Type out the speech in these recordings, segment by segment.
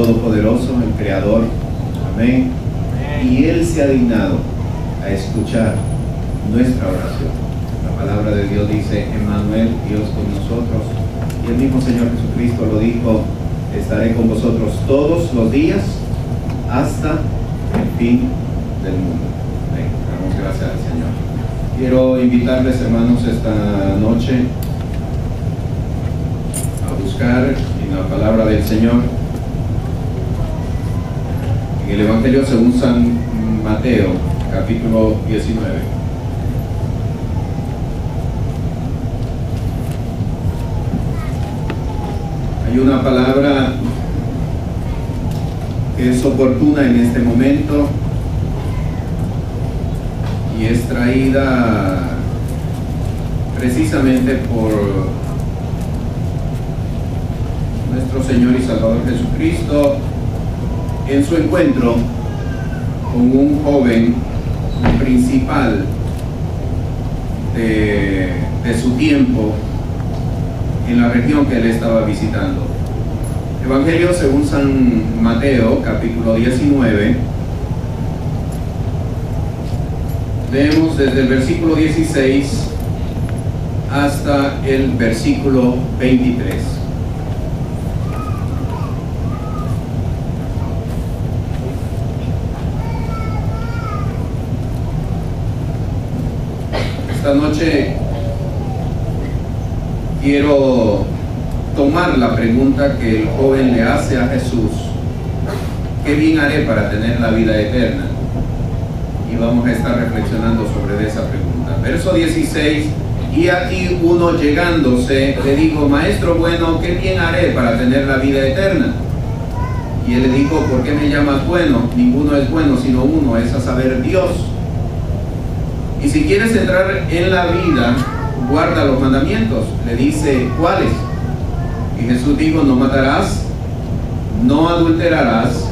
Todopoderoso, el Creador. Amén. Y Él se ha dignado a escuchar nuestra oración. La palabra de Dios dice: Emmanuel, Dios con nosotros. Y el mismo Señor Jesucristo lo dijo: estaré con vosotros todos los días hasta el fin del mundo. Amén. Damos gracias al Señor. Quiero invitarles, hermanos, esta noche a buscar en la palabra del Señor, en el Evangelio según San Mateo, capítulo 19. Hay una palabra que es oportuna en este momento y es traída precisamente por nuestro Señor y Salvador Jesucristo en su encuentro con un joven principal de su tiempo en la región que él estaba visitando. Evangelio según San Mateo, capítulo 19. Leemos desde el versículo 16 hasta el versículo 23. Esta noche quiero tomar la pregunta que el joven le hace a Jesús: ¿qué bien haré para tener la vida eterna? Y vamos a estar reflexionando sobre esa pregunta. Verso 16: y aquí uno llegándose le dijo: Maestro bueno, ¿qué bien haré para tener la vida eterna? Y él le dijo: ¿por qué me llamas bueno? Ninguno es bueno sino uno, es a saber, Dios. Y si quieres entrar en la vida, guarda los mandamientos. Le dice: ¿cuáles? Y Jesús dijo: no matarás, no adulterarás,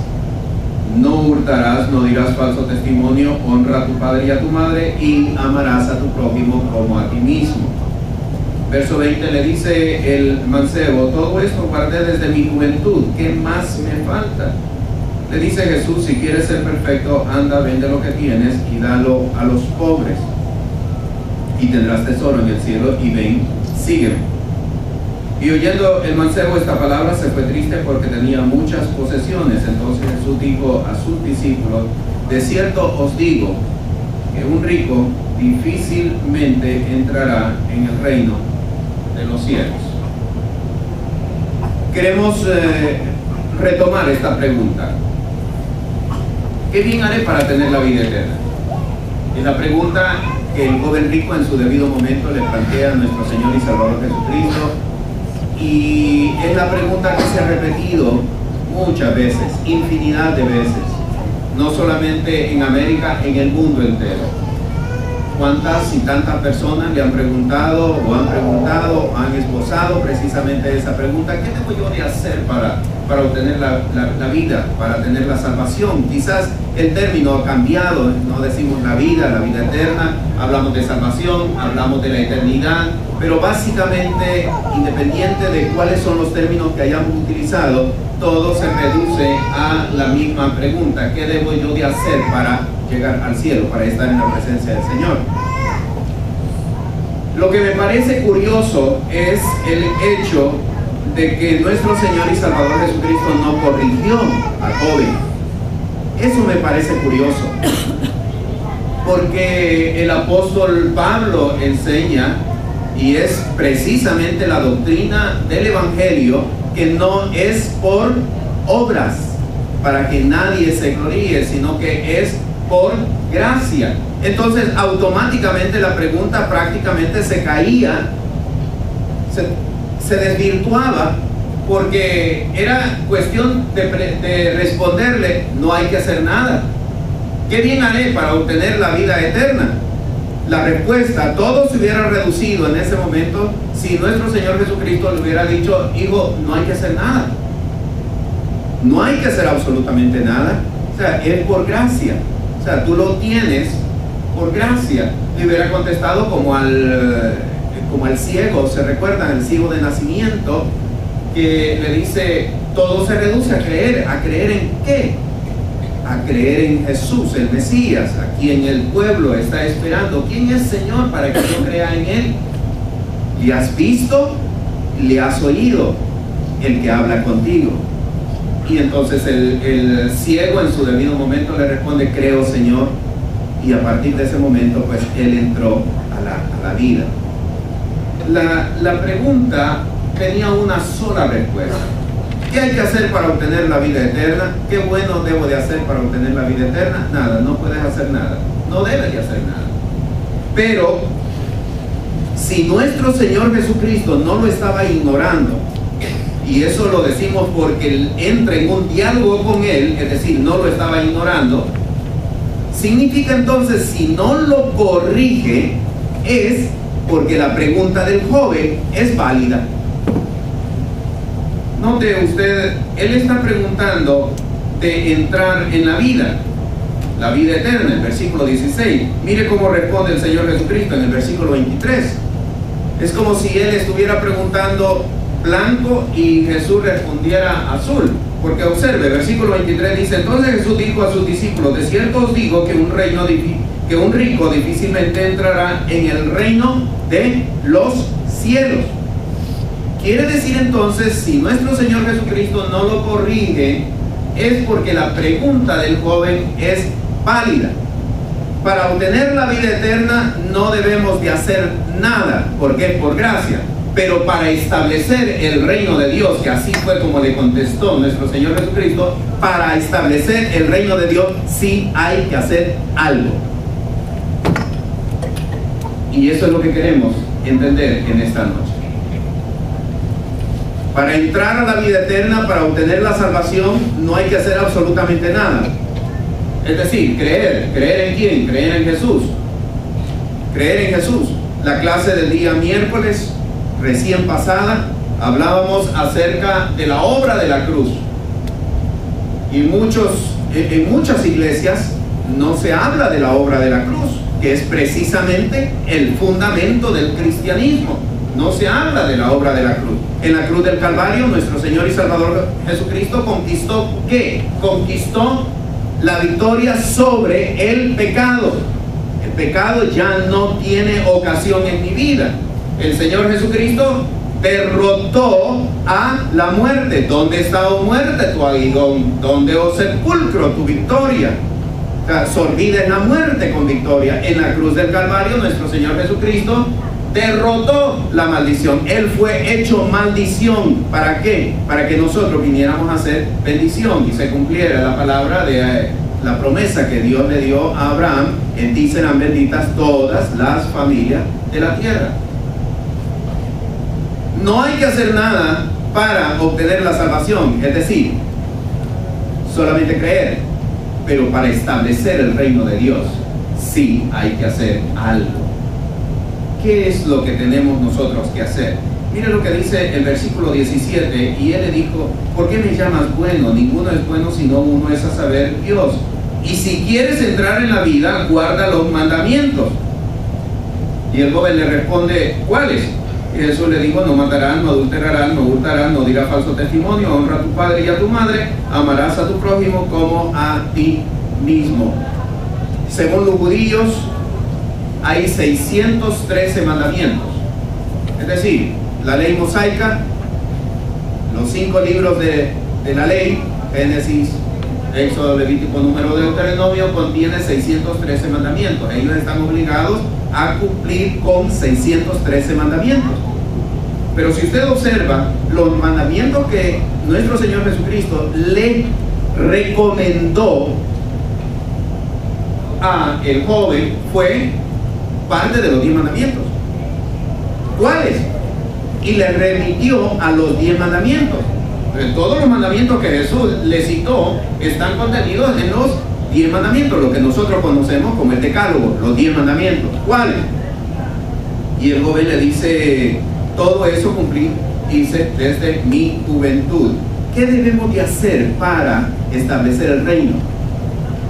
no hurtarás, no dirás falso testimonio, honra a tu padre y a tu madre, y amarás a tu prójimo como a ti mismo. Verso 20 le dice el mancebo: todo esto guardé desde mi juventud, ¿qué más me falta? Le dice Jesús: si quieres ser perfecto, anda, vende lo que tienes y dalo a los pobres, y tendrás tesoro en el cielo, y ven, sígueme. Y oyendo el mancebo esta palabra se fue triste porque tenía muchas posesiones. Entonces Jesús dijo a sus discípulos: de cierto os digo que un rico difícilmente entrará en el reino de los cielos. Queremos retomar esta pregunta: ¿qué bien haré para tener la vida eterna? Es la pregunta que el joven rico en su debido momento le plantea a nuestro Señor y Salvador Jesucristo. Y es la pregunta que se ha repetido muchas veces, infinidad de veces, no solamente en América, en el mundo entero. ¿Cuántas y tantas personas le han preguntado o han esbozado precisamente esa pregunta? ¿Qué debo yo de hacer para obtener la vida, para tener la salvación? Quizás el término ha cambiado, no decimos la vida eterna, hablamos de salvación, hablamos de la eternidad, pero básicamente, independiente de cuáles son los términos que hayamos utilizado, todo se reduce a la misma pregunta: ¿qué debo yo de hacer para llegar al cielo, para estar en la presencia del Señor? Lo que me parece curioso es el hecho de que nuestro Señor y Salvador Jesucristo no corrigió al joven. Eso me parece curioso, porque el apóstol Pablo enseña, y es precisamente la doctrina del Evangelio, que no es por obras para que nadie se gloríe, sino que es por gracia. Entonces automáticamente la pregunta prácticamente se caía, se desvirtuaba, porque era cuestión de responderle: no hay que hacer nada. ¿Qué bien haré para obtener la vida eterna? La respuesta, todo se hubiera reducido en ese momento si nuestro Señor Jesucristo le hubiera dicho: hijo, no hay que hacer nada, no hay que hacer absolutamente nada. O sea, es por gracia, o sea, tú lo tienes por gracia. Le hubiera contestado como al ciego, ¿se recuerdan? El ciego de nacimiento, que le dice: todo se reduce a creer. ¿A creer en qué? A creer en Jesús, el Mesías, a quien el pueblo está esperando. ¿Quién es Señor para que yo crea en Él? ¿Le has visto? ¿Le has oído? El que habla contigo. Y entonces el ciego en su debido momento le responde: creo, Señor. Y a partir de ese momento, pues él entró a la vida. La pregunta tenía una sola respuesta: ¿qué hay que hacer para obtener la vida eterna? ¿Qué bueno debo de hacer para obtener la vida eterna? Nada, no puedes hacer nada, no debes de hacer nada. Pero si nuestro Señor Jesucristo no lo estaba ignorando, y eso lo decimos porque él entra en un diálogo con Él, es decir, no lo estaba ignorando, significa entonces, si no lo corrige, es porque la pregunta del joven es válida. Note usted, él está preguntando de entrar en la vida eterna, el versículo 16. Mire cómo responde el Señor Jesucristo en el versículo 23. Es como si él estuviera preguntando blanco y Jesús respondiera azul. Porque observe, versículo 23 dice: entonces Jesús dijo a sus discípulos: de cierto os digo que un rico difícilmente entrará en el reino de los cielos. Quiere decir entonces, si nuestro Señor Jesucristo no lo corrige, es porque la pregunta del joven es válida. Para obtener la vida eterna no debemos de hacer nada, porque es por gracia. Pero para establecer el reino de Dios, que así fue como le contestó nuestro Señor Jesucristo, para establecer el reino de Dios sí hay que hacer algo. Y eso es lo que queremos entender en esta noche. Para entrar a la vida eterna, para obtener la salvación, no hay que hacer absolutamente nada. Es decir, creer en quién, creer en Jesús. Creer en Jesús. La clase del día miércoles recién pasada hablábamos acerca de la obra de la cruz. Y en muchas iglesias no se habla de la obra de la cruz, que es precisamente el fundamento del cristianismo. No se habla de la obra de la cruz. En la cruz del Calvario, nuestro Señor y Salvador Jesucristo conquistó ¿qué? Conquistó la victoria sobre el pecado. El pecado ya no tiene ocasión en mi vida. El Señor Jesucristo derrotó a la muerte. ¿Dónde está, oh muerte, tu aguijón? ¿Dónde, oh sepulcro, tu victoria? Sorbida es la muerte con victoria. En la cruz del Calvario, nuestro Señor Jesucristo derrotó la maldición. Él fue hecho maldición. ¿Para qué? Para que nosotros viniéramos a ser bendición y se cumpliera la palabra de la promesa que Dios le dio a Abraham: en ti serán benditas todas las familias de la tierra. No hay que hacer nada para obtener la salvación, es decir, solamente creer. Pero para establecer el reino de Dios sí hay que hacer algo. ¿Qué es lo que tenemos nosotros que hacer? Mira lo que dice el versículo 17: y él le dijo: ¿por qué me llamas bueno? Ninguno es bueno sino uno, es, a saber, Dios. Y si quieres entrar en la vida, guarda los mandamientos. Y el joven le responde: ¿cuáles? Y Jesús le dijo: no matarás, no adulterarás, no hurtarás, no dirás falso testimonio, honra a tu padre y a tu madre, amarás a tu prójimo como a ti mismo. Según los judíos, hay 613 mandamientos. Es decir, la ley mosaica, los 5 libros de la ley, Génesis, Éxodo, Levítico, Número, Deuteronomio, contiene 613 mandamientos. Ellos están obligados a cumplir con 613 mandamientos. Pero si usted observa, los mandamientos que nuestro Señor Jesucristo le recomendó a el joven fue parte de los 10 mandamientos. ¿Cuáles? Y le remitió a los 10 mandamientos. Todos los mandamientos que Jesús le citó están contenidos en los 10 mandamientos, lo que nosotros conocemos como el decálogo, los 10 mandamientos. ¿Cuáles? Y el joven le dice: todo eso cumplí, hice desde mi juventud. ¿Qué debemos de hacer para establecer el reino?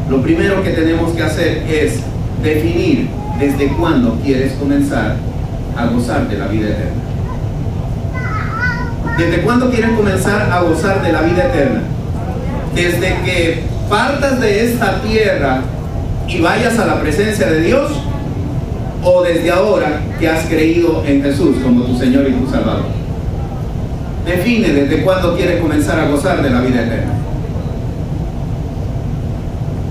Lo primero que tenemos que hacer es definir desde cuándo quieres comenzar a gozar de la vida eterna. ¿Desde cuándo quieres comenzar a gozar de la vida eterna? ¿Desde que partas de esta tierra y vayas a la presencia de Dios? ¿O desde ahora que has creído en Jesús como tu Señor y tu Salvador? Define desde cuándo quieres comenzar a gozar de la vida eterna.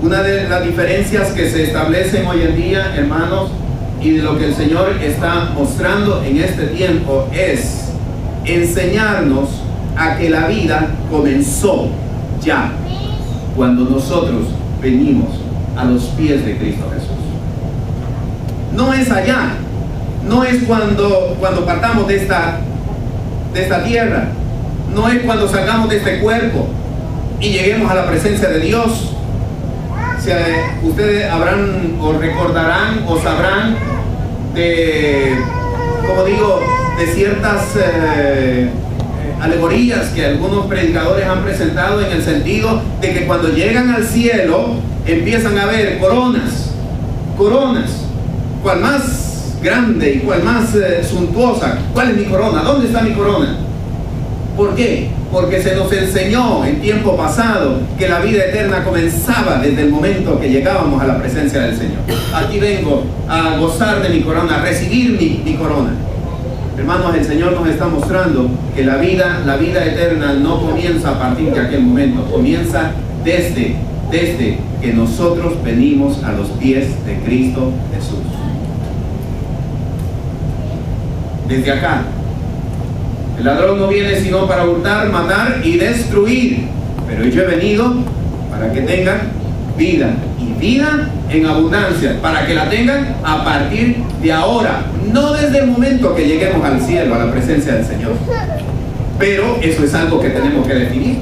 Una de las diferencias que se establecen hoy en día, hermanos, y de lo que el Señor está mostrando en este tiempo es enseñarnos a que la vida comenzó ya cuando nosotros venimos a los pies de Cristo Jesús. No es allá, no es cuando partamos de esta tierra, no es cuando salgamos de este cuerpo y lleguemos a la presencia de Dios. Ustedes habrán o recordarán o sabrán de, como digo, de ciertas alegorías que algunos predicadores han presentado en el sentido de que cuando llegan al cielo empiezan a ver coronas, cual más grande y cual más suntuosa. ¿Cuál es mi corona? ¿Dónde está mi corona? ¿Por qué? Porque se nos enseñó en tiempo pasado que la vida eterna comenzaba desde el momento que llegábamos a la presencia del Señor. Aquí vengo a gozar de mi corona, a recibir mi corona. Hermanos, el Señor nos está mostrando que la vida eterna no comienza a partir de aquel momento, comienza desde que nosotros venimos a los pies de Cristo Jesús. Desde acá. El ladrón no viene sino para hurtar, matar y destruir. Pero yo he venido para que tengan vida, y vida en abundancia, para que la tengan a partir de ahora, no desde el momento que lleguemos al cielo, a la presencia del Señor. Pero eso es algo que tenemos que definir.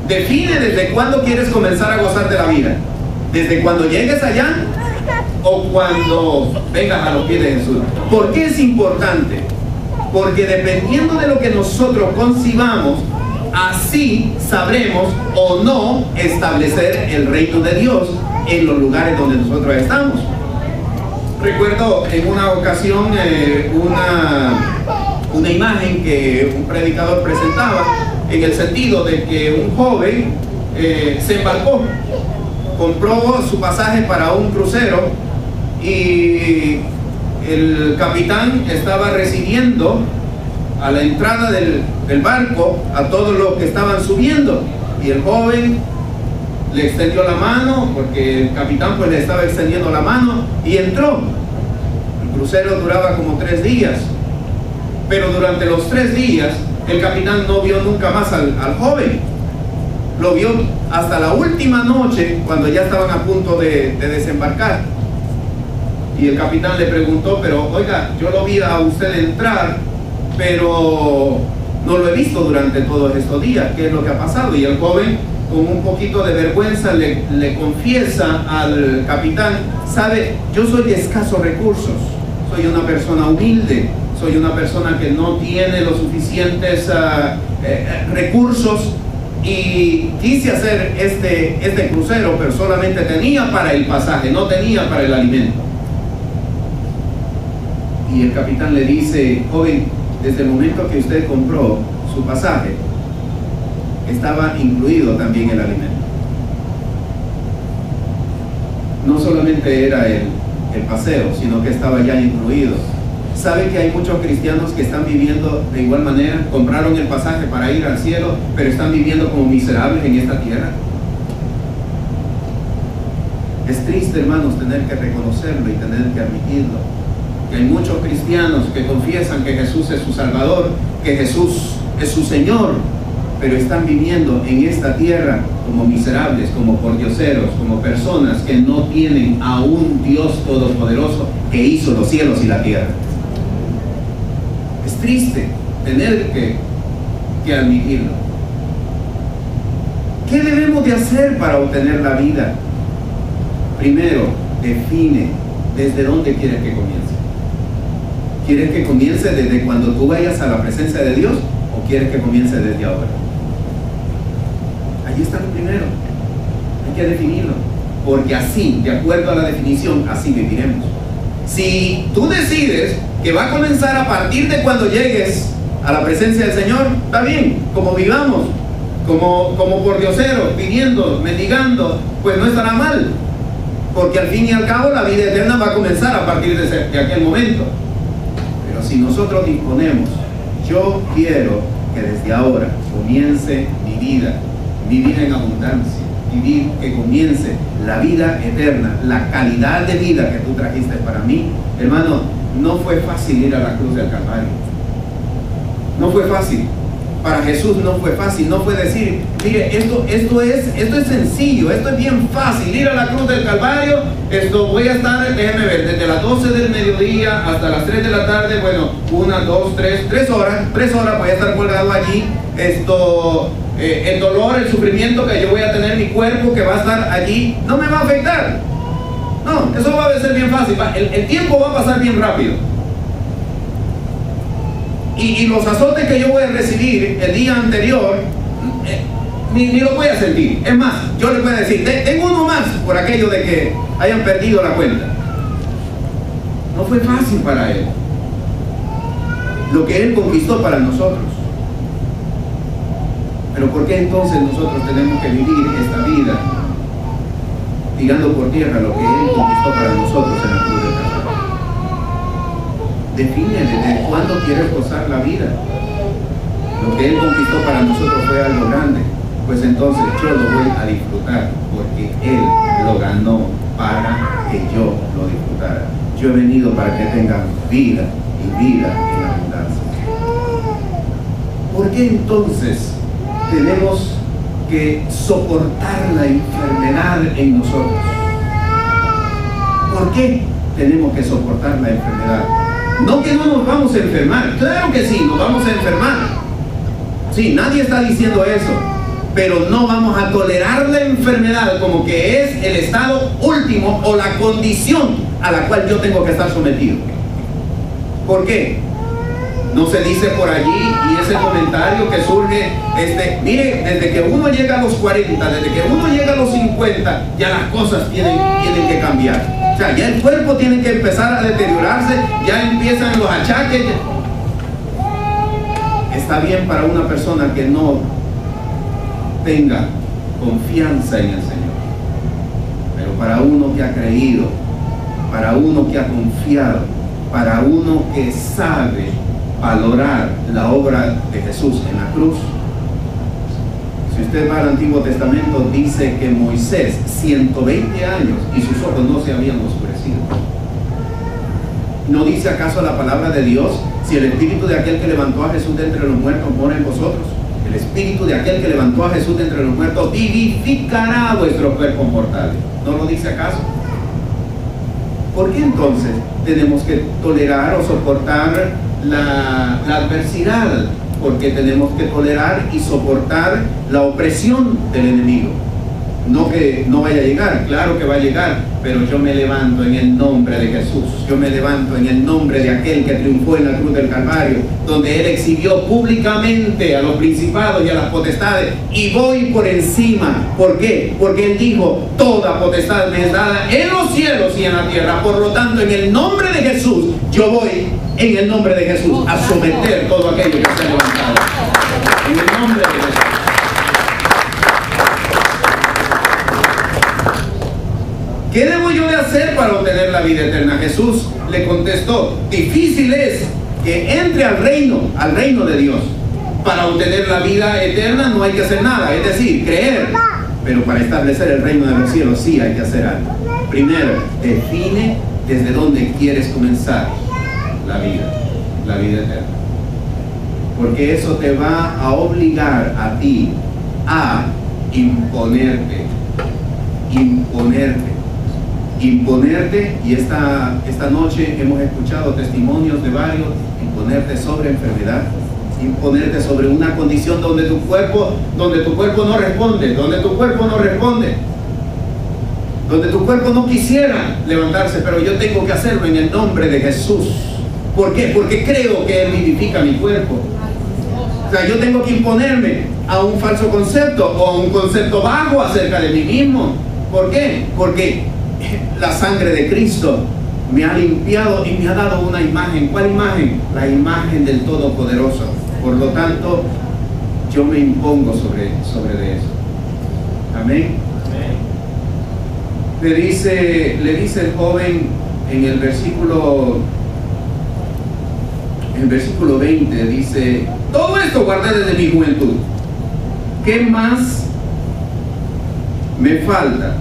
Define desde cuándo quieres comenzar a gozar de la vida. ¿Desde cuando llegues allá o cuando vengas a los pies de Jesús? ¿Por qué es importante? Porque dependiendo de lo que nosotros concibamos, así sabremos o no establecer el reino de Dios en los lugares donde nosotros estamos. Recuerdo en una ocasión una imagen que un predicador presentaba en el sentido de que un joven se embarcó, compró su pasaje para un crucero y el capitán estaba recibiendo a la entrada del barco a todos los que estaban subiendo, y el joven le extendió la mano porque el capitán pues le estaba extendiendo la mano y entró. El crucero duraba como 3 días, pero durante los 3 días el capitán no vio nunca más al joven. Lo vio hasta la última noche cuando ya estaban a punto de desembarcar. Y el capitán le preguntó, pero oiga, yo lo vi a usted entrar, pero no lo he visto durante todos estos días, ¿qué es lo que ha pasado? Y el joven, con un poquito de vergüenza, le confiesa al capitán, sabe, yo soy de escasos recursos, soy una persona humilde, soy una persona que no tiene los suficientes recursos, y quise hacer este crucero, pero solamente tenía para el pasaje, no tenía para el alimento. Y el capitán le dice, joven, desde el momento que usted compró su pasaje, estaba incluido también el alimento. No solamente era el paseo, sino que estaba ya incluido. ¿Sabe que hay muchos cristianos que están viviendo de igual manera? Compraron el pasaje para ir al cielo, pero están viviendo como miserables en esta tierra. Es triste, hermanos, tener que reconocerlo y tener que admitirlo. Que hay muchos cristianos que confiesan que Jesús es su Salvador, que Jesús es su Señor, pero están viviendo en esta tierra como miserables, como pordioseros, como personas que no tienen a un Dios todopoderoso que hizo los cielos y la tierra. Es triste tener que admitirlo. ¿Qué debemos de hacer para obtener la vida? Primero, define desde dónde quieres que comience. ¿Quieres que comience desde cuando tú vayas a la presencia de Dios o quieres que comience desde ahora? Ahí está lo primero. Hay que definirlo, porque así, de acuerdo a la definición, así viviremos. Si tú decides que va a comenzar a partir de cuando llegues a la presencia del Señor, está bien, como vivamos, como por dioseros, pidiendo, mendigando, pues no estará mal, porque al fin y al cabo la vida eterna va a comenzar a partir de aquel momento. Pero si nosotros disponemos, yo quiero que desde ahora comience mi vida en abundancia, que comience la vida eterna, la calidad de vida que tú trajiste para mí. Hermano, no fue fácil ir a la cruz del Calvario. No fue fácil. Para Jesús no fue fácil. No fue decir, mire, esto es sencillo, esto es bien fácil. Ir a la cruz del Calvario, voy a estar, déjeme ver, desde las 12 del mediodía hasta las 3 de la tarde, bueno, 1, 2, 3 horas voy a estar colgado allí. El dolor, el sufrimiento que yo voy a tener, mi cuerpo que va a estar allí, no me va a afectar. No, eso va a ser bien fácil. El tiempo va a pasar bien rápido. Y los azotes que yo voy a recibir el día anterior, ni lo voy a sentir. Es más, yo les voy a decir, tengo uno más por aquello de que hayan perdido la cuenta. No fue fácil para Él lo que Él conquistó para nosotros. Pero ¿por qué entonces nosotros tenemos que vivir esta vida tirando por tierra lo que Él conquistó para nosotros en la cruz del Calvario? Define desde cuándo quieres gozar la vida. Lo que Él conquistó para nosotros fue algo grande, pues entonces yo lo voy a disfrutar porque Él lo ganó para que yo lo disfrutara. Yo he venido para que tengan vida y vida en abundancia. ¿Por qué entonces tenemos que soportar la enfermedad en nosotros? ¿Por qué tenemos que soportar la enfermedad? No que no nos vamos a enfermar, claro que sí, nos vamos a enfermar. Sí, nadie está diciendo eso, pero no vamos a tolerar la enfermedad como que es el estado último o la condición a la cual yo tengo que estar sometido. ¿Por qué? No se dice por allí, y ese comentario que surge, mire, desde que uno llega a los 40, desde que uno llega a los 50, ya las cosas tienen que cambiar. O sea, ya el cuerpo tiene que empezar a deteriorarse, ya empiezan los achaques. Está bien para una persona que no tenga confianza en el Señor, pero para uno que ha creído, para uno que ha confiado, para uno que sabe valorar la obra de Jesús en la cruz. Si usted va al Antiguo Testamento, dice que Moisés, 120 años, y sus ojos no se habían oscurecido. ¿No dice acaso la palabra de Dios, si el espíritu de aquel que levantó a Jesús de entre los muertos mora en vosotros? El espíritu de aquel que levantó a Jesús de entre los muertos vivificará vuestros cuerpos mortales. ¿No lo dice acaso? ¿Por qué entonces tenemos que tolerar o soportar la adversidad? Porque tenemos que tolerar y soportar la opresión del enemigo. No que no vaya a llegar, claro que va a llegar, pero yo me levanto en el nombre de Jesús. Yo me levanto en el nombre de aquel que triunfó en la cruz del Calvario, donde Él exhibió públicamente a los principados y a las potestades, y voy por encima. ¿Por qué? Porque Él dijo, toda potestad me es dada en los cielos y en la tierra. Por lo tanto, en el nombre de Jesús, yo voy en el nombre de Jesús a someter todo aquello que se ha levantado. En el nombre de Jesús. ¿Qué debo yo de hacer para obtener la vida eterna? Jesús le contestó, difícil es que entre al reino de Dios. Para obtener la vida eterna no hay que hacer nada, es decir, creer. Pero para establecer el reino de los cielos sí hay que hacer algo. Primero, define desde dónde quieres comenzar la vida eterna. Porque eso te va a obligar a ti a imponerte, y esta noche hemos escuchado testimonios de varios. Imponerte sobre enfermedad, imponerte sobre una condición donde tu cuerpo no responde, donde tu cuerpo no quisiera levantarse, pero yo tengo que hacerlo en el nombre de Jesús. ¿Por qué? Porque creo que Él vivifica mi cuerpo. O sea, yo tengo que imponerme a un falso concepto o a un concepto bajo acerca de mí mismo. ¿Por qué? Porque la sangre de Cristo me ha limpiado y me ha dado una imagen. ¿Cuál imagen? La imagen del Todopoderoso. Por lo tanto, yo me impongo sobre de eso. Amén. Le dice el joven en el versículo 20, dice: todo esto guardé desde mi juventud. ¿Qué más me falta?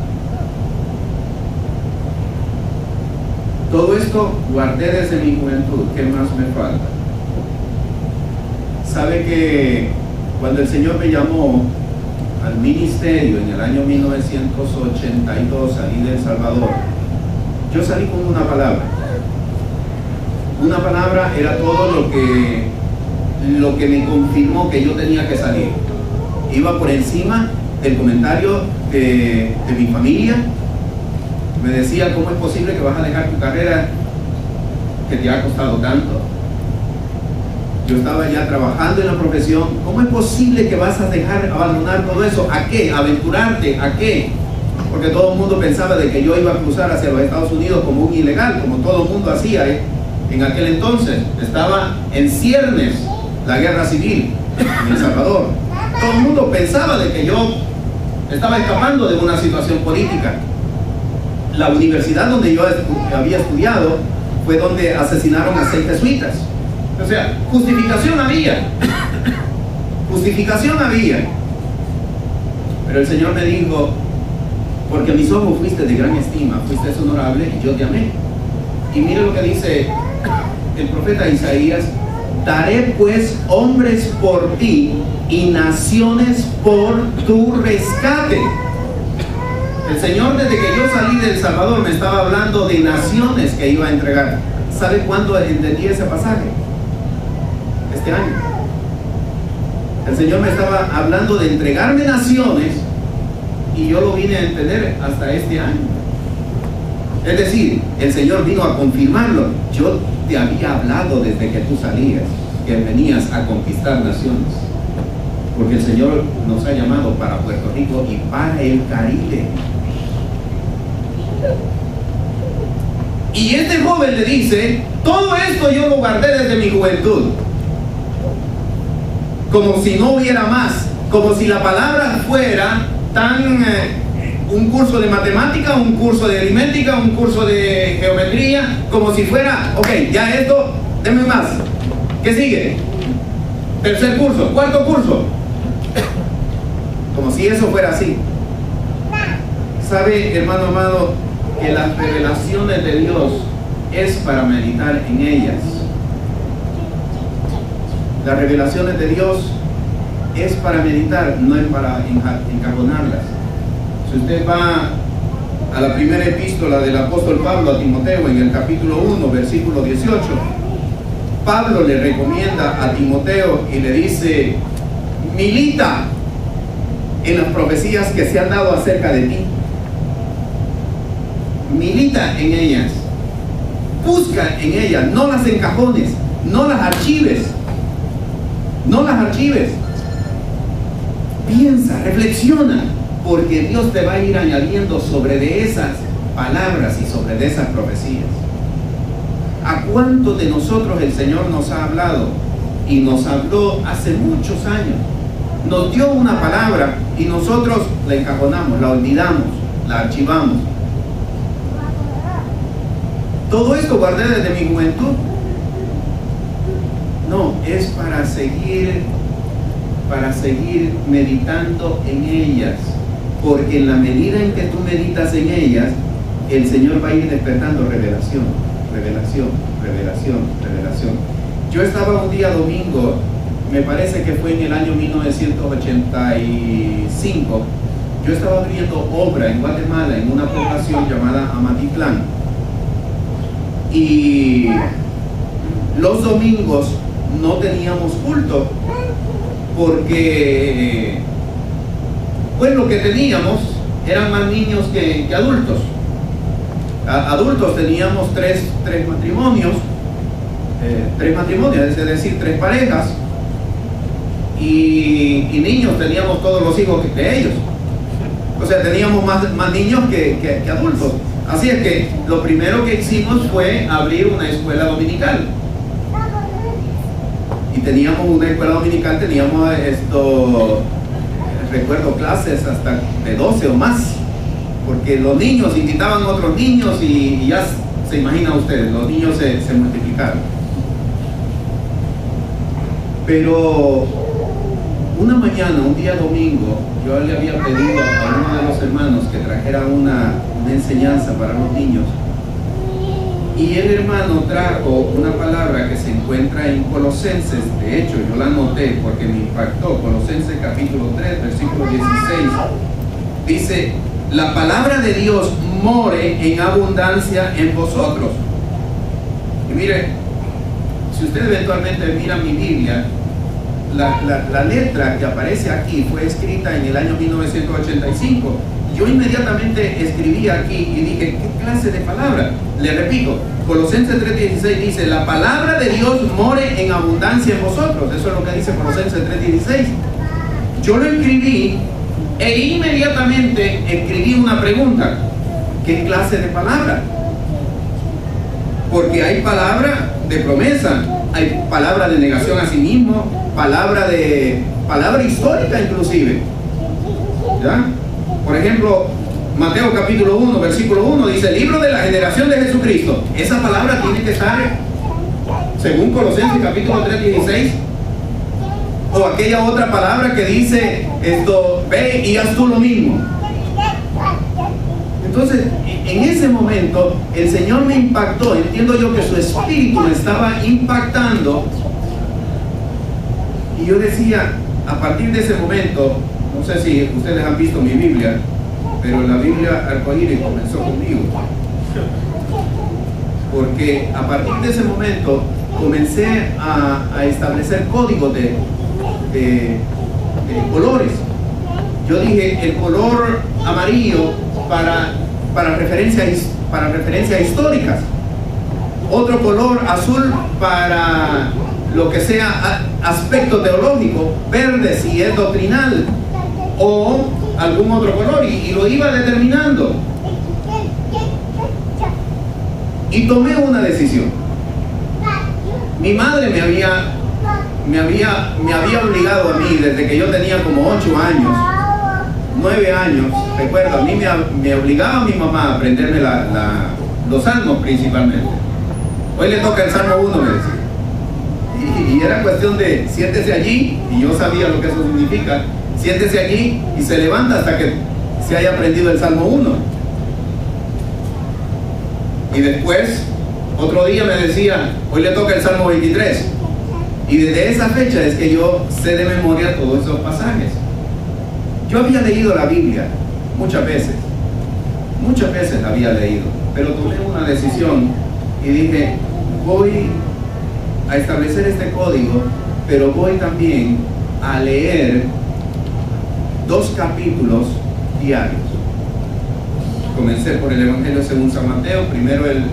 Todo esto guardé desde mi juventud. ¿Qué más me falta? Sabe que cuando el Señor me llamó al ministerio en el año 1982, salí de El Salvador, yo salí con una palabra. Una palabra era todo lo que me confirmó que yo tenía que salir. Iba por encima del comentario de mi familia. Me decía: ¿cómo es posible que vas a dejar tu carrera que te ha costado tanto? Yo estaba ya trabajando en la profesión. ¿Cómo es posible que vas a abandonar todo eso? ¿A qué? ¿Aventurarte? ¿A qué? Porque todo el mundo pensaba de que yo iba a cruzar hacia los Estados Unidos como un ilegal, como todo el mundo hacía, en aquel entonces. Estaba en ciernes la guerra civil en El Salvador. Todo el mundo pensaba de que yo estaba escapando de una situación política. La universidad donde yo había estudiado fue donde asesinaron a 6 jesuitas. O sea, justificación había. Justificación había. Pero el Señor me dijo: porque a mis ojos fuiste de gran estima, fuiste honorable y yo te amé. Y mire lo que dice el profeta Isaías: daré pues hombres por ti y naciones por tu rescate. El Señor, desde que yo salí de El Salvador, me estaba hablando de naciones que iba a entregar. ¿Sabe cuándo entendí ese pasaje? Este año. El Señor me estaba hablando de entregarme naciones y yo lo vine a entender hasta este año. Es decir, el Señor vino a confirmarlo. Yo te había hablado desde que tú salías, que venías a conquistar naciones. Porque el Señor nos ha llamado para Puerto Rico y para el Caribe. Y este joven le dice: todo esto yo lo guardé desde mi juventud. Como si no hubiera más. Como si la palabra fuera tan... un curso de matemática, un curso de aritmética, un curso de geometría. Como si fuera: ok, ya esto, denme más. ¿Qué sigue? Tercer curso, cuarto curso. Como si eso fuera así. ¿Sabe, hermano amado, que las revelaciones de Dios es para meditar en ellas? Las revelaciones de Dios es para meditar, no es para encajonarlas. Si usted va a la primera epístola del apóstol Pablo a Timoteo, en el capítulo 1, versículo 18, Pablo le recomienda a Timoteo y le dice: milita en las profecías que se han dado acerca de ti. Milita en ellas. Busca en ellas, no las encajones, no las archives. No las archives. Piensa, reflexiona, porque Dios te va a ir añadiendo sobre de esas palabras y sobre de esas profecías. ¿A cuántos de nosotros el Señor nos ha hablado? Y nos habló hace muchos años. Nos dio una palabra y nosotros la encajonamos, la olvidamos, la archivamos. Todo esto guardé desde mi juventud. No, es para seguir meditando en ellas, porque en la medida en que tú meditas en ellas, el Señor va a ir despertando revelación, revelación, revelación, revelación. Yo estaba un día domingo, me parece que fue en el año 1985, yo estaba abriendo obra en Guatemala, en una población llamada Amatitlán, y los domingos no teníamos culto, porque pues lo que teníamos eran más niños que adultos. Adultos teníamos tres matrimonios, es decir, 3 parejas, y niños teníamos todos los hijos de ellos. O sea, teníamos más niños que adultos. Así es que lo primero que hicimos fue abrir una escuela dominical. y teníamos una escuela dominical, teníamos recuerdo clases hasta de 12 o más, porque los niños invitaban a otros niños y ya se imaginan ustedes, los niños se multiplicaron. Pero una mañana, un día domingo, yo le había pedido a uno de los hermanos que trajera una enseñanza para los niños, y el hermano trajo una palabra que se encuentra en Colosenses. De hecho, yo la anoté porque me impactó. Colosenses capítulo 3, versículo 16. Dice: la palabra de Dios more en abundancia en vosotros. Y mire, si usted eventualmente mira mi Biblia, la letra que aparece aquí fue escrita en el año 1985. Yo inmediatamente escribí aquí y dije, ¿qué clase de palabra? Le repito, Colosenses 3:16 dice: la palabra de Dios more en abundancia en vosotros. Eso es lo que dice Colosenses 3:16. Yo lo escribí e inmediatamente escribí una pregunta: ¿qué clase de palabra? Porque hay palabra de promesa, hay palabra de negación a sí mismo, palabra histórica inclusive, ¿ya? Por ejemplo, Mateo capítulo 1, versículo 1 dice: libro de la generación de Jesucristo. Esa palabra tiene que estar según Colosenses capítulo 3:16, o aquella otra palabra que dice ve y haz tú lo mismo. Entonces, en ese momento el Señor me impactó. Entiendo yo que su espíritu me estaba impactando, y yo decía, a partir de ese momento, no sé si ustedes han visto mi Biblia, pero la Biblia arcoíris comenzó conmigo, porque a partir de ese momento comencé a establecer códigos de colores. Yo dije, el color amarillo para referencias históricas, otro color azul para lo que sea aspecto teológico, verde si es doctrinal, o algún otro color, y lo iba determinando. Y tomé una decisión. Mi madre me había obligado a mí desde que yo tenía como 8 años, 9 años, recuerdo, a mí me obligaba a mi mamá a aprenderme los salmos principalmente. Hoy le toca el Salmo 1, me decía. Y era cuestión de siéntese allí, y yo sabía lo que eso significa. Siéntese allí y se levanta hasta que se haya aprendido el Salmo 1. Y después, otro día me decía, hoy le toca el Salmo 23. Y desde esa fecha es que yo sé de memoria todos esos pasajes. Yo había leído la Biblia muchas veces la había leído, pero tomé una decisión y dije, voy a establecer este código, pero voy también a leer 2 capítulos diarios. Comencé por el Evangelio según San Mateo, primero el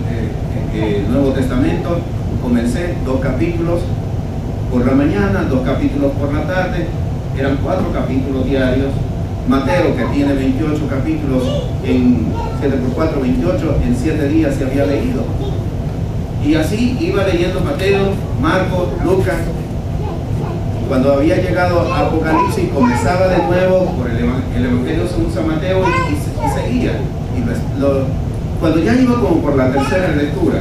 Nuevo Testamento. Comencé 2 capítulos por la mañana, 2 capítulos por la tarde. Eran 4 capítulos diarios. Mateo, que tiene 28 capítulos, en 7 por 4, 28, en 7 días se había leído. Y así iba leyendo Mateo, Marcos, Lucas. Cuando había llegado a Apocalipsis, comenzaba de nuevo por el Evangelio según San Mateo y seguía. Cuando ya iba como por la tercera lectura,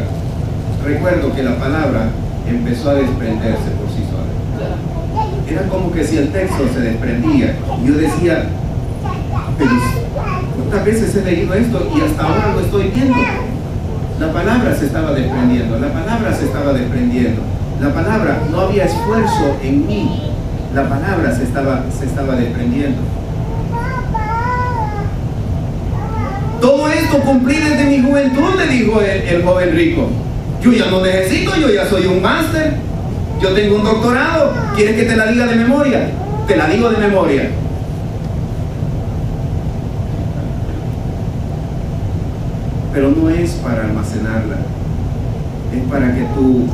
recuerdo que la palabra empezó a desprenderse por sí sola. Era como que si el texto se desprendía. Yo decía, pero ¿cuántas veces he leído esto y hasta ahora lo estoy viendo? La palabra se estaba desprendiendo, la palabra se estaba desprendiendo. La palabra, no había esfuerzo en mí, la palabra se estaba desprendiendo. Todo esto cumplí desde mi juventud, le dijo el joven rico. Yo ya no necesito, yo ya soy un máster, yo tengo un doctorado. ¿Quieres que te la diga de memoria? Te la digo de memoria. Pero no es para almacenarla, es para que tú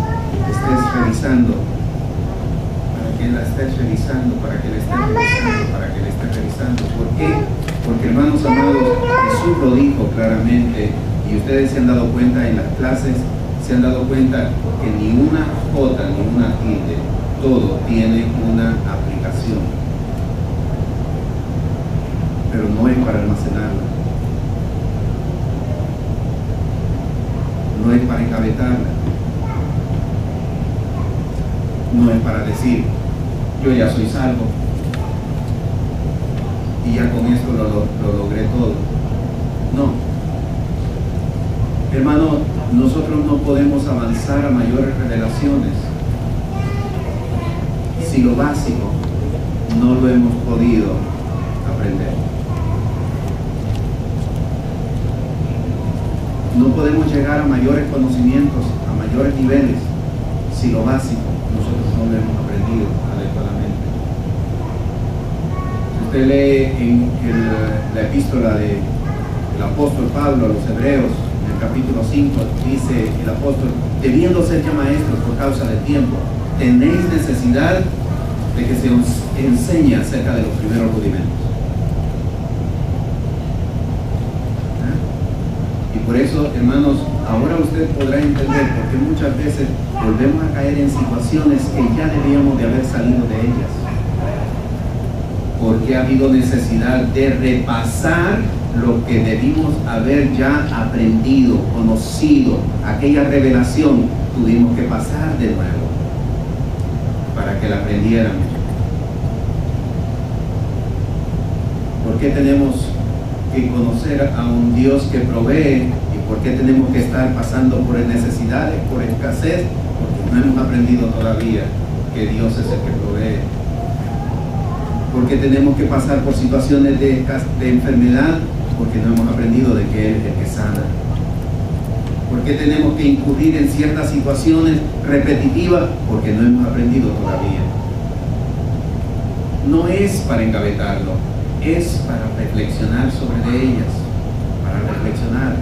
estés revisando, para que la estés revisando, para que la estés revisando, para que la estés revisando. ¿Por qué? Porque, hermanos amados, Jesús lo dijo claramente, y ustedes se han dado cuenta en las clases, se han dado cuenta que ni una jota ni una tilde todo tiene una aplicación, pero no es para almacenarla, no es para engavetarla, no es para decir, yo ya soy salvo y ya con esto lo logré todo. No, hermano, nosotros no podemos avanzar a mayores revelaciones si lo básico no lo hemos podido aprender. No podemos llegar a mayores conocimientos, a mayores niveles, si lo básico nosotros no lo hemos aprendido adecuadamente. Si usted lee en la epístola del apóstol Pablo a los Hebreos, en el capítulo 5, dice el apóstol, debiendo ser ya maestros por causa del tiempo, tenéis necesidad de que se os enseñe acerca de los primeros rudimentos. Y por eso, hermanos, ahora usted podrá entender por qué muchas veces volvemos a caer en situaciones que ya debíamos de haber salido de ellas. Porque ha habido necesidad de repasar lo que debimos haber ya aprendido, conocido, aquella revelación, tuvimos que pasar de nuevo para que la aprendiéramos. ¿Por qué tenemos que conocer a un Dios que provee? ¿Y por qué tenemos que estar pasando por necesidades, por escasez? Porque no hemos aprendido todavía que Dios es el que provee. ¿Por qué tenemos que pasar por situaciones de enfermedad? Porque no hemos aprendido de que Él es el que sana. ¿Por qué tenemos que incurrir en ciertas situaciones repetitivas? Porque no hemos aprendido todavía. No es para engavetarlo, es para reflexionar sobre ellas, para reflexionar.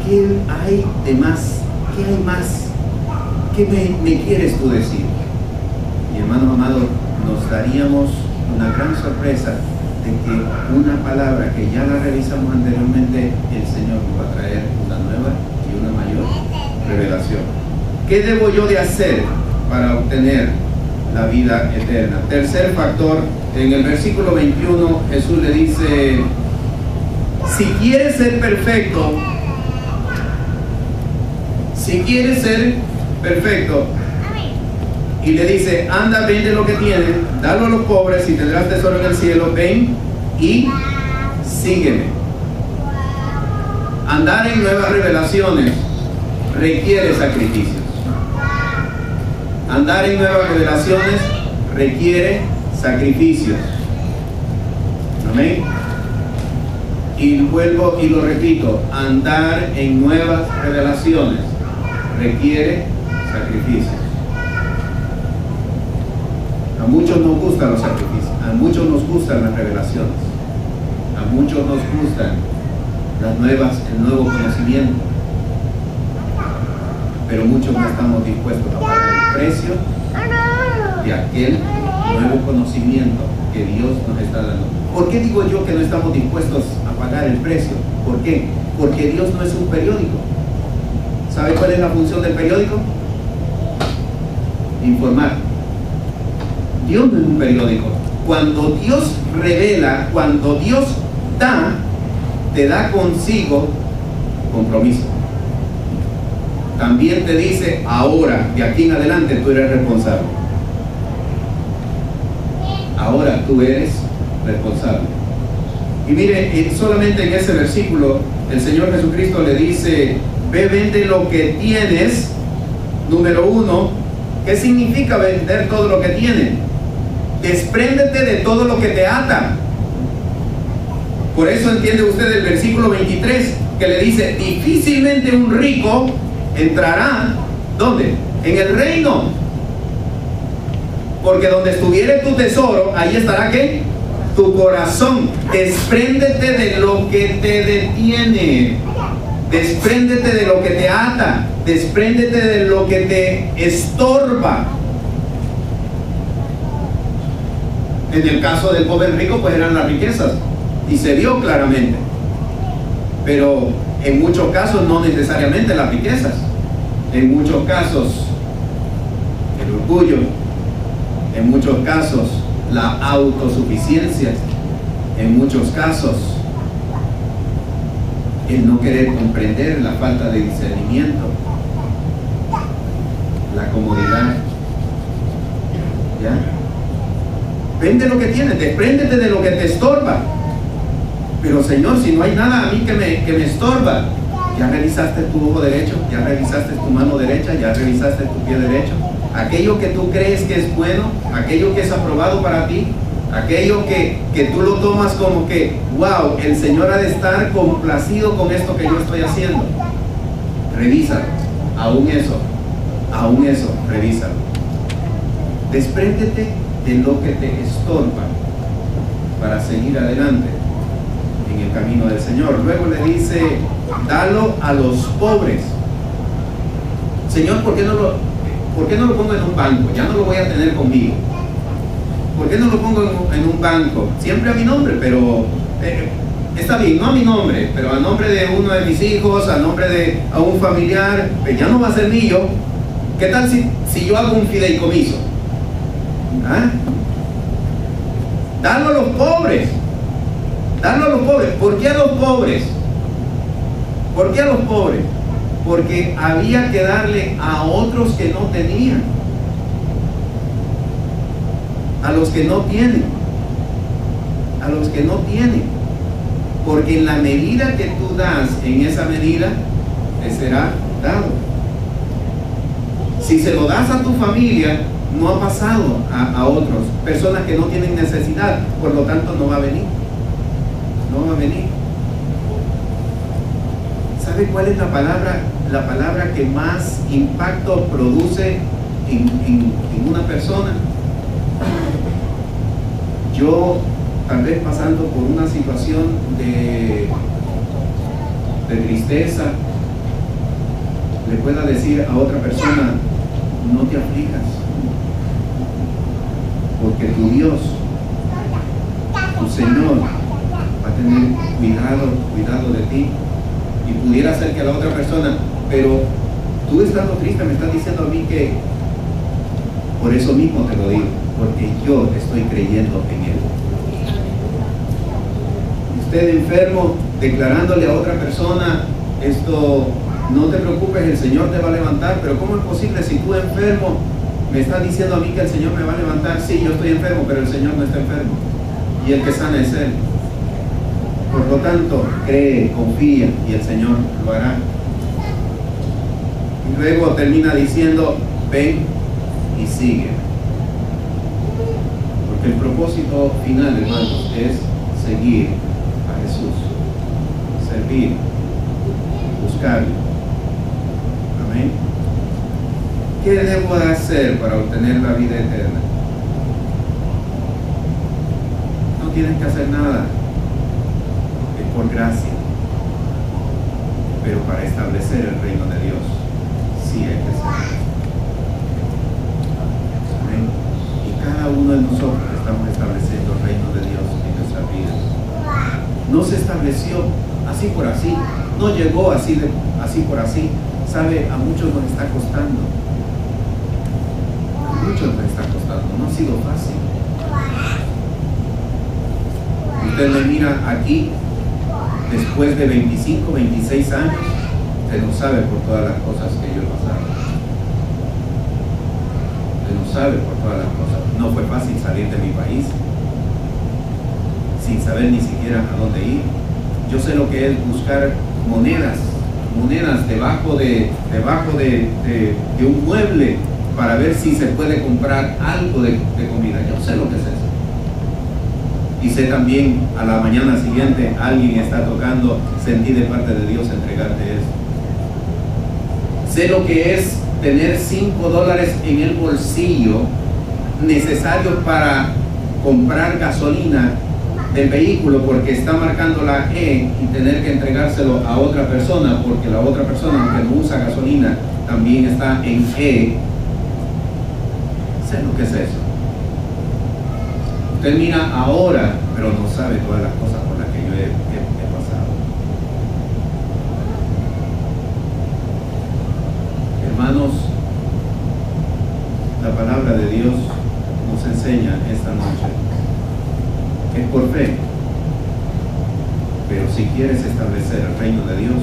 ¿Qué hay de más? ¿Qué hay más? ¿Qué me quieres tú decir? Y hermanos amados, nos daríamos una gran sorpresa de que una palabra que ya la revisamos anteriormente, el Señor nos va a traer una nueva y una mayor revelación. ¿Qué debo yo de hacer para obtener la vida eterna? Tercer factor, en el versículo 21 Jesús le dice, si quieres ser perfecto, y le dice, anda, vende lo que tienes, dalo a los pobres y tendrás tesoro en el cielo, ven y sígueme. Andar en nuevas revelaciones requiere sacrificios. Andar en nuevas revelaciones requiere sacrificios. Amén. Y vuelvo y lo repito, andar en nuevas revelaciones requiere sacrificios. A muchos nos gustan los sacrificios, a muchos nos gustan las revelaciones, a muchos nos gustan el nuevo conocimiento, pero muchos no estamos dispuestos a pagar el precio de aquel nuevo conocimiento que Dios nos está dando. ¿Por qué digo yo que no estamos dispuestos a pagar el precio? ¿Por qué? Porque Dios no es un periódico. ¿Sabe cuál es la función del periódico? Informar. Dios no es un periódico. Cuando Dios revela, cuando Dios da, te da consigo compromiso. También te dice, ahora, de aquí en adelante tú eres responsable. Ahora tú eres responsable. Y mire, solamente en ese versículo, el Señor Jesucristo le dice, ve, vende lo que tienes. Número 1, ¿qué significa vender todo lo que tienes? Despréndete de todo lo que te ata. Por eso entiende usted el versículo 23 que le dice, difícilmente un rico entrará, ¿dónde? En el reino. Porque donde estuviere tu tesoro, ahí estará, ¿qué? Tu corazón. Despréndete de lo que te detiene. Despréndete de lo que te ata. Despréndete de lo que te estorba. En el caso del joven rico, pues eran las riquezas. Y se vio claramente. Pero en muchos casos no necesariamente las riquezas. En muchos casos el orgullo, En muchos casos, la autosuficiencia. En muchos casos, el no querer comprender, la falta de discernimiento, la comodidad. ¿Ya? Vende lo que tienes, despréndete de lo que te estorba. Pero Señor, si no hay nada a mí que me estorba, ya revisaste tu ojo derecho, ya revisaste tu mano derecha, ya revisaste tu pie derecho. Aquello que tú crees que es bueno, aquello que es aprobado para ti, aquello que tú lo tomas como que, wow, el Señor ha de estar complacido con esto que yo estoy haciendo. Revísalo, aún eso, revísalo. Despréndete de lo que te estorba para seguir adelante en el camino del Señor. Luego le dice, dalo a los pobres. Señor, ¿por qué no lo pongo en un banco? Ya no lo voy a tener conmigo. ¿Por qué no lo pongo en un banco? Siempre a mi nombre, pero está bien, no a mi nombre, pero a nombre de uno de mis hijos, a nombre de un familiar, ya no va a ser mío. ¿Qué tal si yo hago un fideicomiso? ¿Ah? Dalo a los pobres. Dalo a los pobres. ¿Por qué a los pobres? ¿Por qué a los pobres? Porque había que darle a otros que no tenían, a los que no tienen, a los que no tienen, porque en la medida que tú das, en esa medida te será dado. Si se lo das a tu familia, no ha pasado a otros, personas que no tienen necesidad, por lo tanto no va a venir, no va a venir. ¿Sabe cuál es la palabra que más impacto produce en una persona? Yo, tal vez pasando por una situación de tristeza, le pueda decir a otra persona, no te aflijas, porque tu Dios, tu Señor, va a tener cuidado de ti. Y pudiera ser que a la otra persona, pero tú estando triste me estás diciendo a mí que por eso mismo te lo digo, porque yo estoy creyendo en Él. Usted enfermo, declarándole a otra persona esto, no te preocupes, el Señor te va a levantar. Pero ¿cómo es posible si tú enfermo me estás diciendo a mí que el Señor me va a levantar? Sí, yo estoy enfermo, pero el Señor no está enfermo, y el que sana es Él. Por lo tanto, cree, confía, y el Señor lo hará. Y luego termina diciendo, ven y sigue. Porque el propósito final, hermanos, es seguir a Jesús, servir, buscarlo. Amén. ¿Qué debo de hacer para obtener la vida eterna? No tienes que hacer nada. Por gracia, pero para establecer el reino de Dios sí hay que hacerlo. Amén. Y cada uno de nosotros estamos estableciendo el reino de Dios en nuestras vidas. No se estableció así por así, no llegó así por así. Sabe, a muchos nos está costando, no ha sido fácil. Usted me mira aquí después de 25, 26 años, usted no sabe por todas las cosas que yo he pasado. Usted no sabe por todas las cosas. No fue fácil salir de mi país sin saber ni siquiera a dónde ir. Yo sé lo que es buscar monedas debajo de un mueble para ver si se puede comprar algo de comida. Yo sé lo que es eso. Y sé también a la mañana siguiente alguien está tocando, sentí de parte de Dios entregarte eso. Sé lo que es tener $5 en el bolsillo necesarios para comprar gasolina del vehículo porque está marcando la E y tener que entregárselo a otra persona porque la otra persona, aunque no usa gasolina, también está en E. Sé lo que es eso. Usted mira ahora, pero no sabe todas las cosas por las que yo he pasado. Hermanos, la palabra de Dios nos nos enseña esta noche es por fe. Pero si quieres establecer el reino de Dios,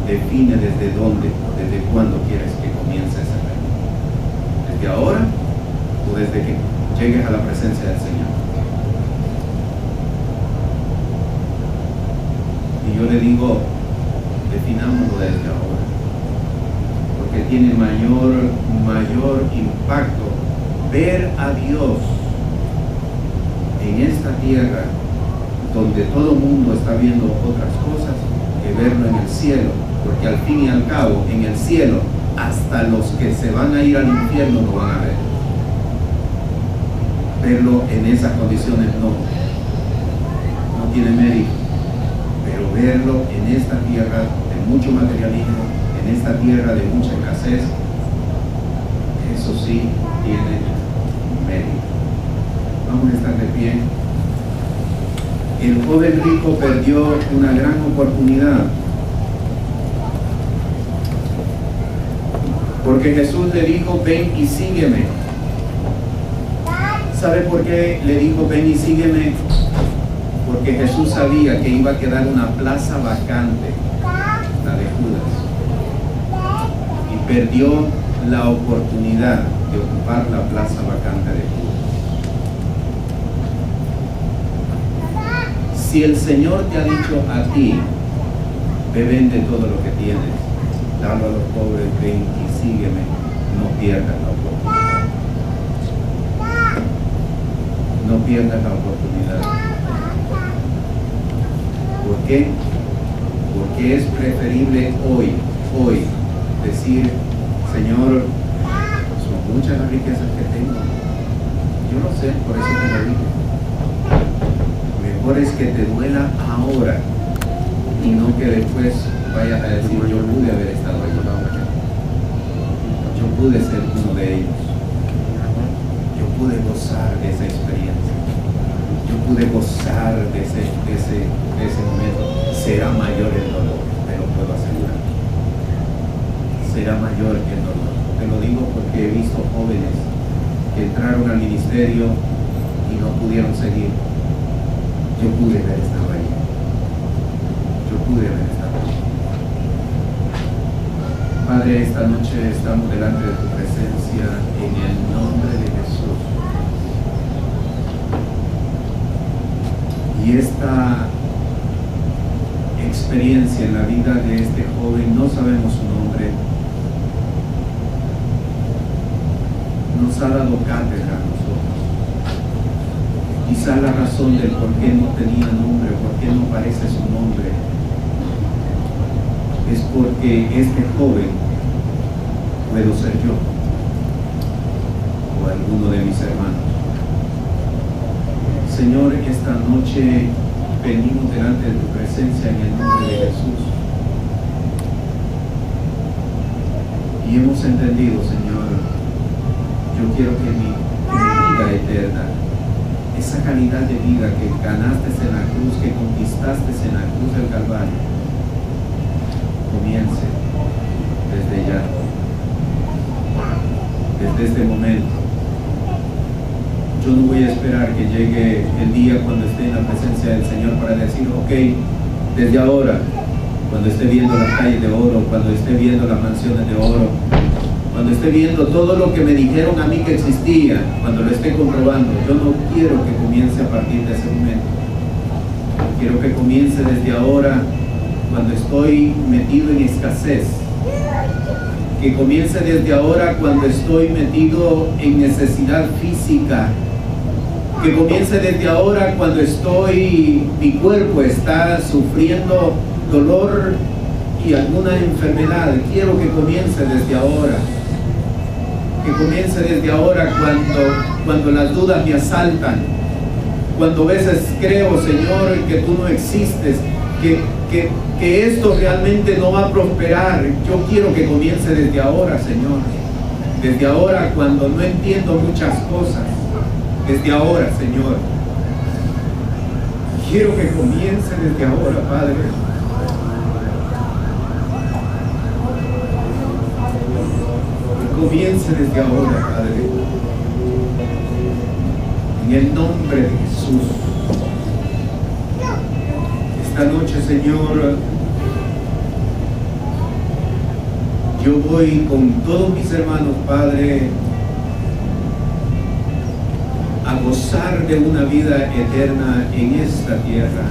define desde dónde, desde cuándo quieres que comience ese reino. ¿Desde ahora o desde que llegues a la presencia del Señor? Y yo le digo, definámoslo desde ahora, porque tiene mayor impacto ver a Dios en esta tierra donde todo el mundo está viendo otras cosas, que verlo en el cielo, porque al fin y al cabo en el cielo hasta los que se van a ir al infierno lo van a ver. Verlo en esas condiciones no tiene mérito, pero verlo en esta tierra de mucho materialismo, en esta tierra de mucha escasez, eso sí tiene mérito. Vamos a estar de pie. El joven rico perdió una gran oportunidad, porque Jesús le dijo, ven y sígueme. ¿Sabe por qué le dijo, ven y sígueme? Porque Jesús sabía que iba a quedar una plaza vacante, la de Judas, y perdió la oportunidad de ocupar la plaza vacante de Judas. Si el Señor te ha dicho a ti, ve, vende todo lo que tienes, dalo a los pobres, ven y sígueme, no pierdas la oportunidad. No pierdas la oportunidad. ¿Por qué? Porque es preferible hoy decir, Señor, son muchas las riquezas que tengo. Yo lo sé, por eso te lo digo. Mejor es que te duela ahora y no que después vayas a decir, yo pude haber estado ahí, yo pude ser uno de ellos, yo pude gozar de esa experiencia, yo pude gozar de ese momento. Será mayor el dolor, te lo puedo asegurar, será mayor el dolor. Te lo digo porque he visto jóvenes que entraron al ministerio y no pudieron seguir. Yo pude haber estado ahí. Yo pude haber estado ahí. Padre, esta noche estamos delante de tu presencia en el nombre de Jesús. Y esta experiencia en la vida de este joven, no sabemos su nombre, nos ha dado cátedra a nosotros. Quizá la razón del por qué no tenía nombre, por qué no parece su nombre, es porque este joven puedo ser yo o alguno de mis hermanos. Señor, esta noche venimos delante de tu presencia en el nombre de Jesús y hemos entendido, Señor, yo quiero que mi vida eterna, esa calidad de vida que ganaste en la cruz, que conquistaste en la cruz del Calvario, comience desde ya, desde este momento. Yo no voy a esperar que llegue el día cuando esté en la presencia del Señor para decir, ok, desde ahora, cuando esté viendo las calles de oro, cuando esté viendo las mansiones de oro, cuando esté viendo todo lo que me dijeron a mí que existía, cuando lo esté comprobando, yo no quiero que comience a partir de ese momento. Quiero que comience desde ahora, cuando estoy metido en escasez. Que comience desde ahora cuando estoy metido en necesidad física. Que comience desde ahora cuando mi cuerpo está sufriendo dolor y alguna enfermedad. Quiero que comience desde ahora. Que comience desde ahora cuando las dudas me asaltan, cuando a veces creo, Señor, que tú no existes, que esto realmente no va a prosperar. Yo quiero que comience desde ahora, Señor, desde ahora cuando no entiendo muchas cosas, desde ahora, Señor, quiero que comience desde ahora, Padre. Comience desde ahora, Padre. En el nombre de Jesús. Esta noche, Señor, yo voy con todos mis hermanos, Padre, a gozar de una vida eterna en esta tierra.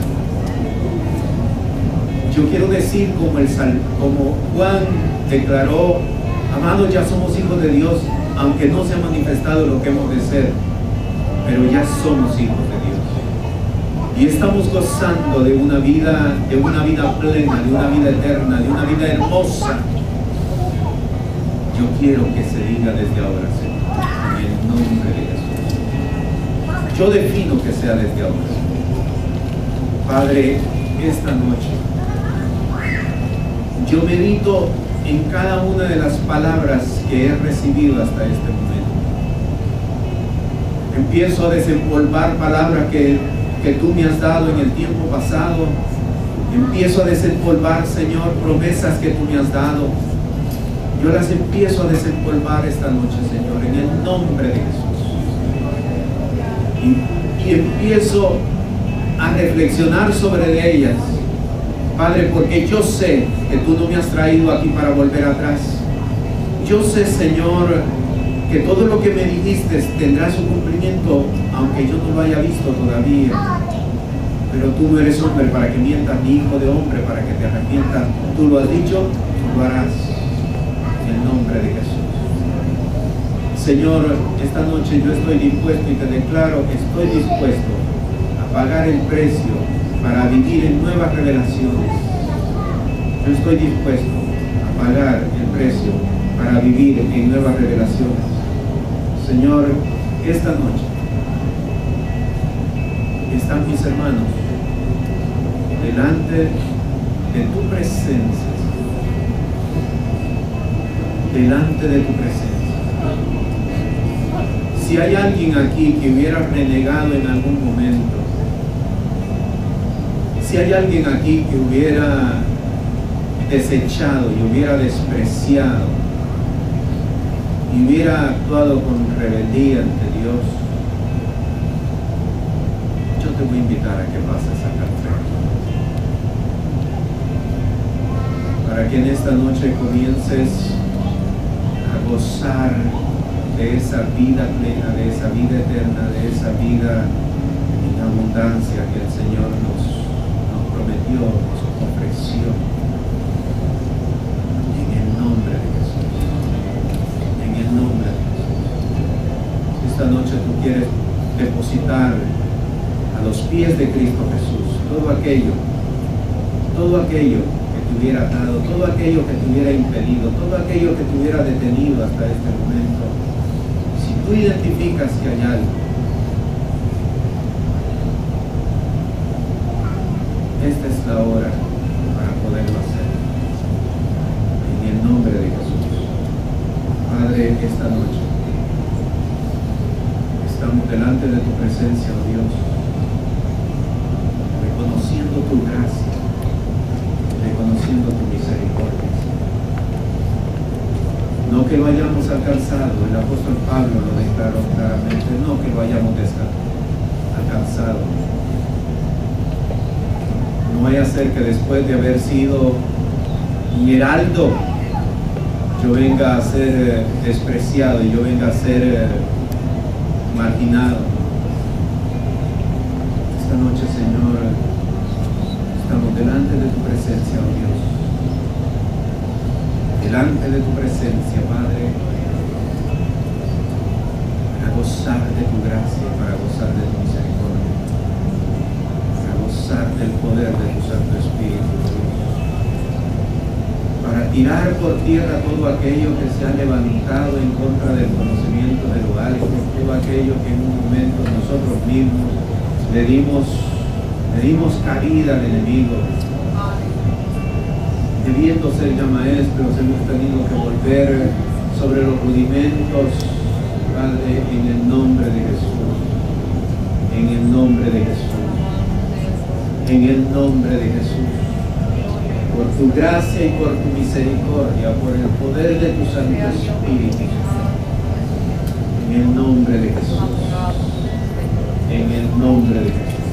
Yo quiero decir como Juan declaró: amados, ya somos hijos de Dios, aunque no se ha manifestado lo que hemos de ser, pero ya somos hijos de Dios. Y estamos gozando de una vida plena, de una vida eterna, de una vida hermosa. Yo quiero que se diga desde ahora, Señor, en el nombre de Jesús. Yo defino que sea desde ahora. Padre, esta noche yo medito en cada una de las palabras que he recibido hasta este momento. Empiezo a desempolvar palabras que tú me has dado en el tiempo pasado. Empiezo a desempolvar, Señor, promesas que tú me has dado. Yo las empiezo a desempolvar esta noche, Señor, en el nombre de Jesús. Y empiezo a reflexionar sobre ellas, Padre, porque yo sé que tú no me has traído aquí para volver atrás. Yo sé, Señor, que todo lo que me dijiste tendrá su cumplimiento, aunque yo no lo haya visto todavía. Pero tú no eres hombre para que mientas, ni hijo de hombre para que te arrepientas. Tú lo has dicho, tú lo harás. En el nombre de Jesús. Señor, esta noche yo estoy dispuesto y te declaro que estoy dispuesto a pagar el precio para vivir en nuevas revelaciones. Yo estoy dispuesto a pagar el precio para vivir en nuevas revelaciones. Señor, esta noche están mis hermanos delante de tu presencia. Delante de tu presencia. Si hay alguien aquí que hubiera renegado en algún momento, si hay alguien aquí que hubiera desechado y hubiera despreciado y hubiera actuado con rebeldía ante Dios, yo te voy a invitar a que pases a café, para que en esta noche comiences a gozar de esa vida plena, de esa vida eterna, de esa vida en abundancia que el Señor nos prometió, nos ofreció. En el nombre de Jesús. En el nombre de Jesús. Esta noche tú quieres depositar a los pies de Cristo Jesús todo aquello que te hubiera dado, todo aquello que te hubiera impedido, todo aquello que te hubiera detenido hasta este momento. Si tú identificas que hay algo, esta es la hora para poderlo hacer. En el nombre de Jesús. Padre, esta noche estamos delante de tu presencia, oh Dios, reconociendo tu gracia, reconociendo tu misericordia. No que lo hayamos alcanzado, el apóstol Pablo lo declaró claramente, no que lo hayamos alcanzado. No vaya a ser que después de haber sido un heraldo, yo venga a ser despreciado y yo venga a ser marginado. Esta noche, Señor, estamos delante de tu presencia, oh Dios. Delante de tu presencia, Padre, para gozar de tu gracia, para gozar de tu misericordia, para gozar del poder de tu Santo Espíritu, para tirar por tierra todo aquello que se ha levantado en contra del conocimiento de lo alto, todo aquello que en un momento nosotros mismos le dimos cabida al enemigo. Debiendo ser ya maestros, hemos tenido que volver sobre los rudimentos, Padre, en el nombre de Jesús, en el nombre de Jesús, en el nombre de Jesús, por tu gracia y por tu misericordia, por el poder de tu Santo Espíritu, en el nombre de Jesús, nombre de Jesús.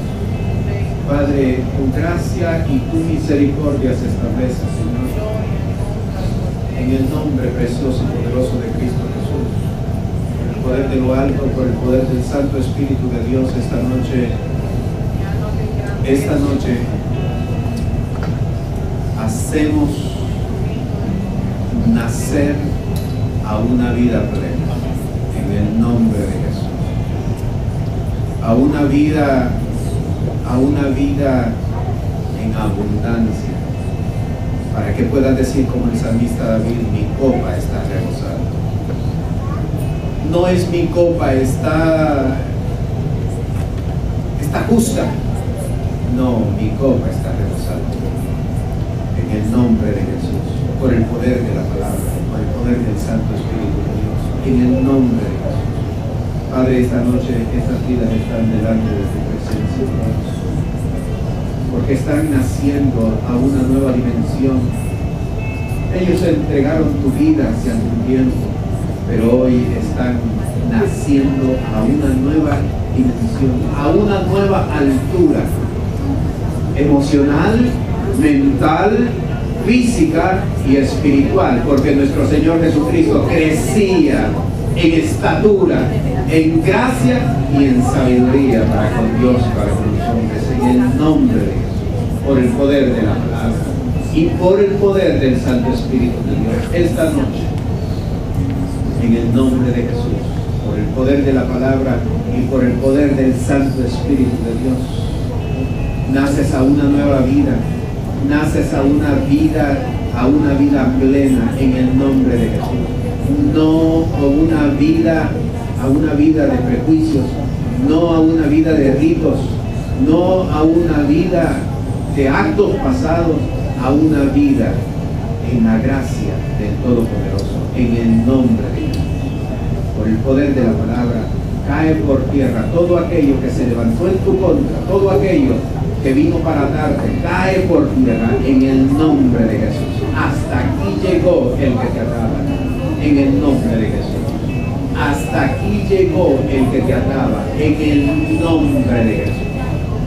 Padre, tu gracia y tu misericordia se establecen, Señor, en el nombre precioso y poderoso de Cristo Jesús. Por el poder de lo alto, por el poder del Santo Espíritu de Dios, esta noche hacemos nacer a una vida plena, en el nombre de Jesús. A una vida en abundancia, para que puedas decir como el salmista David: mi copa está rebosando. No es mi copa está justa, no, mi copa está rebosando, en el nombre de Jesús, por el poder de la palabra, por el poder del Santo Espíritu de Dios, en el nombre de Jesús. Padre, esta noche estas vidas están delante de tu presencia, Dios, porque están naciendo a una nueva dimensión. Ellos entregaron tu vida hace algún tiempo, pero hoy están naciendo a una nueva dimensión, a una nueva altura emocional, mental, física y espiritual, porque nuestro Señor Jesucristo crecía en estatura, en gracia y en sabiduría para con Dios y para con los hombres, en el nombre de Jesús, por el poder de la palabra y por el poder del Santo Espíritu de Dios. Esta noche, en el nombre de Jesús, por el poder de la palabra y por el poder del Santo Espíritu de Dios, naces a una nueva vida, naces a una vida plena en el nombre de Jesús. No a una vida de prejuicios, no a una vida de ritos, no a una vida de actos pasados, a una vida en la gracia del Todopoderoso, en el nombre de Jesús. Por el poder de la palabra, cae por tierra todo aquello que se levantó en tu contra, todo aquello que vino para atarte, cae por tierra en el nombre de Jesús. Hasta aquí llegó el que te ataba, en el nombre de Jesús. Hasta aquí llegó el que te ataba, en el nombre de Jesús.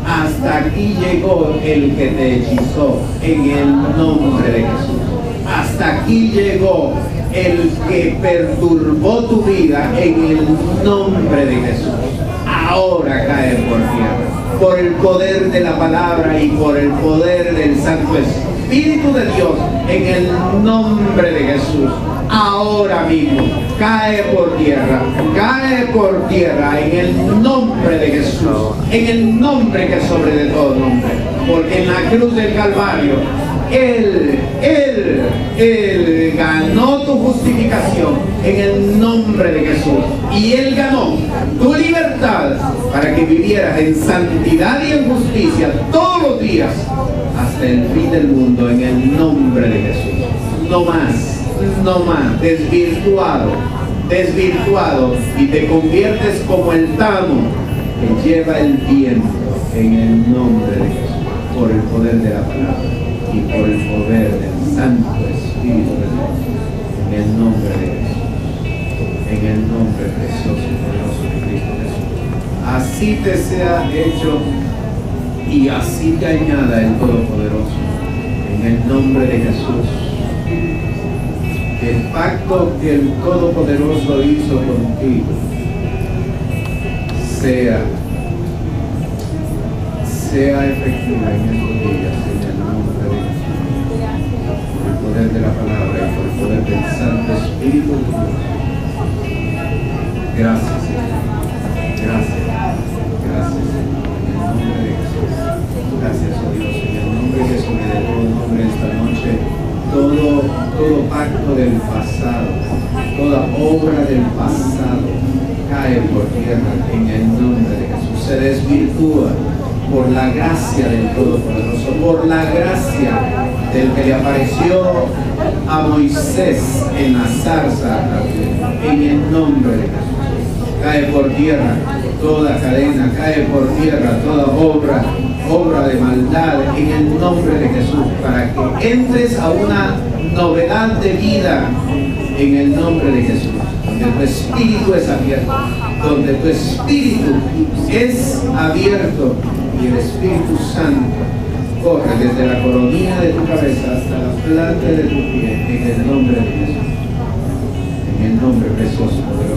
Hasta aquí llegó el que te hechizó, en el nombre de Jesús. Hasta aquí llegó el que perturbó tu vida, en el nombre de Jesús. Ahora cae por tierra, por el poder de la palabra y por el poder del Santo Espíritu de Dios, en el nombre de Jesús. Ahora mismo cae por tierra, en el nombre de Jesús, en el nombre que es sobre de todo nombre, porque en la cruz del Calvario Él ganó tu justificación en el nombre de Jesús, y Él ganó tu libertad para que vivieras en santidad y en justicia todos los días hasta el fin del mundo, en el nombre de Jesús. No más, desvirtuado, y te conviertes como el tamo que lleva el viento, en el nombre de Jesús, por el poder de la palabra y por el poder del Santo Espíritu de Dios, en el nombre de Jesús, en el nombre precioso y poderoso de Cristo Jesús. Así te sea hecho y así te añada el Todopoderoso, en el nombre de Jesús. El pacto que el Todopoderoso hizo contigo sea efectiva en estos días, en el nombre de Jesús, por el poder de la palabra y por el poder del Santo Espíritu de Dios. Gracias, Señor. Gracias, Señor. En el nombre de Jesús. Gracias, oh Dios, en el nombre de Jesús, de todo nombre esta noche. Todo pacto del pasado, toda obra del pasado cae por tierra en el nombre de Jesús. Se desvirtúa por la gracia del Todopoderoso, por la gracia del que le apareció a Moisés en la zarza, en el nombre de Jesús. Cae por tierra toda cadena, cae por tierra toda obra de maldad, en el nombre de Jesús, para que entres a una novedad de vida, en el nombre de Jesús, donde tu espíritu es abierto, donde tu espíritu es abierto y el Espíritu Santo corre desde la coronilla de tu cabeza hasta la planta de tu pie, en el nombre de Jesús, en el nombre precioso, poderoso